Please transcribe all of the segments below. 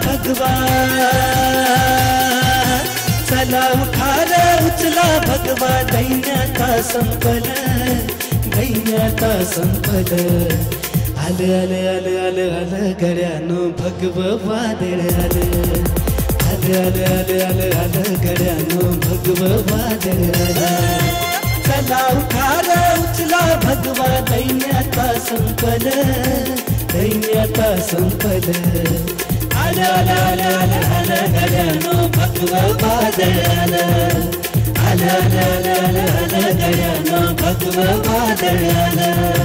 भगवा चला उखार उचला भगवा दैन्याता संपल दैन्याता संपल आलं आलं आलं आलं आलं गड्यानो भगव वादळ आलं आलं आलं आलं आलं आलं गड्यानो भगव वादळ आलं चला उखार उचला भगवा दैन्याता संपल दैन्याता संपल आलं आलं आलं आलं आलं गड्यानो भगव वादळ आलं आलं आलं आलं आलं आलं गड्यानो भगव वादळ आलं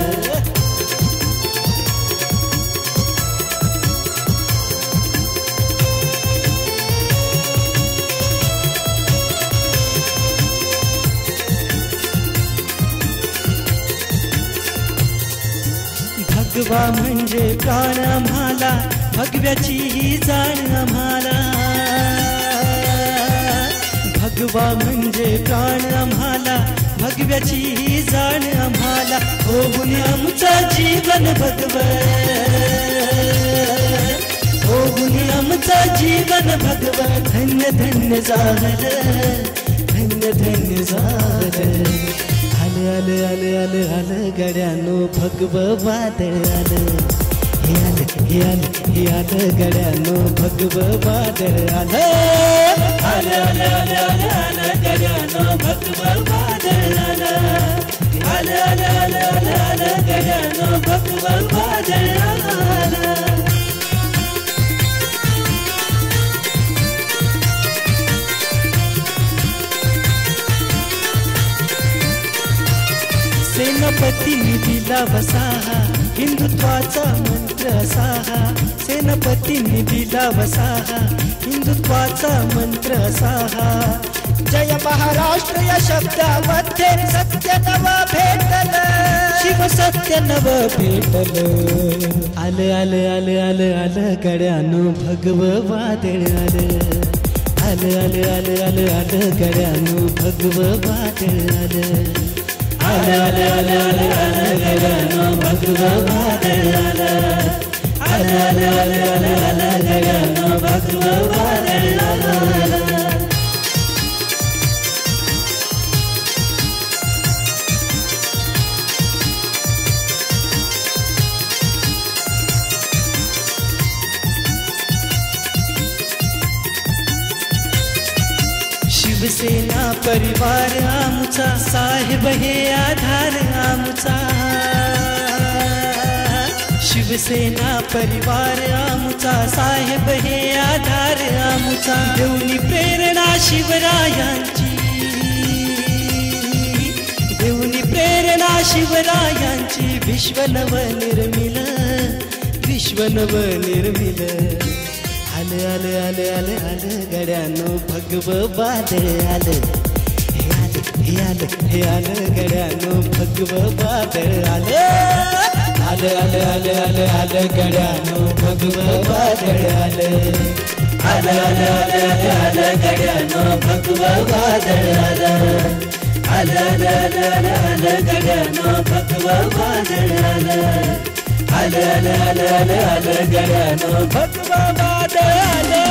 भगवा म्हणजे प्राण आम्हाला भगव्याची ही जाण आम्हाला भगवा म्हणजे प्राण आम्हाला भगव्याची ही जाण आम्हाला होऊन आमचं जीवन भगव होऊन आमचं जीवन भगव धन्य धन्य झालं धन्य धन्य झालं आलं आलं आलं आलं गड्यानो भगव वादळ आलं हे आलं हे आलं गड्यानो भगव वादळ आलं आलं आलं आलं आलं आलं गड्यानो भगव वादळ आलं आलं आलं आलं आलं आलं गड्यानो भगव वादळ आलं सेनापतींनी दिला वसाहा हिंदुत्वाचा मंत्र असाहा सेनापतींनी दिला वसाहा हिंदुत्वाचा मंत्र असाहा जय महाराष्ट्र या शब्दामध्ये सत्य नव भेटल शिव सत्य नव भेटल आलं आलं आलं आलं आलं गड्यानो भगव वादळ आलं आलं आलं आलं आलं आलं गड्यानो भगव वादळ आलं आलं आलं आलं आलं आलं गड्यानो भगव वादळ आलं आलं आलं आलं आलं आलं गड्यानो भगव वादळ आलं शिवसेना परिवार आमचा साहेब हे आधार आमचा शिवसेना परिवार आमचा साहेब हे आधार आमचा देऊनी प्रेरणा शिवरायांची देऊनी प्रेरणा शिवरायांची विश्वनव निर्मिल विश्वनव निर्मिल आलं आलं आलं आलं आलं गड्यानो भगव वादळ आलं हे आलं गड्यानो भगव वादळ आलं आलं आलं आलं आलं आलं गड्यानो भगव वादळ आलं आलं आलं आलं आलं आलं गड्यानो भगव वादळ आलं आलं आलं आलं आलं आलं गड्यानो भगव वादळ आलं आलं आलं आलं आलं आलं गड्यानो भगव वादळ आलं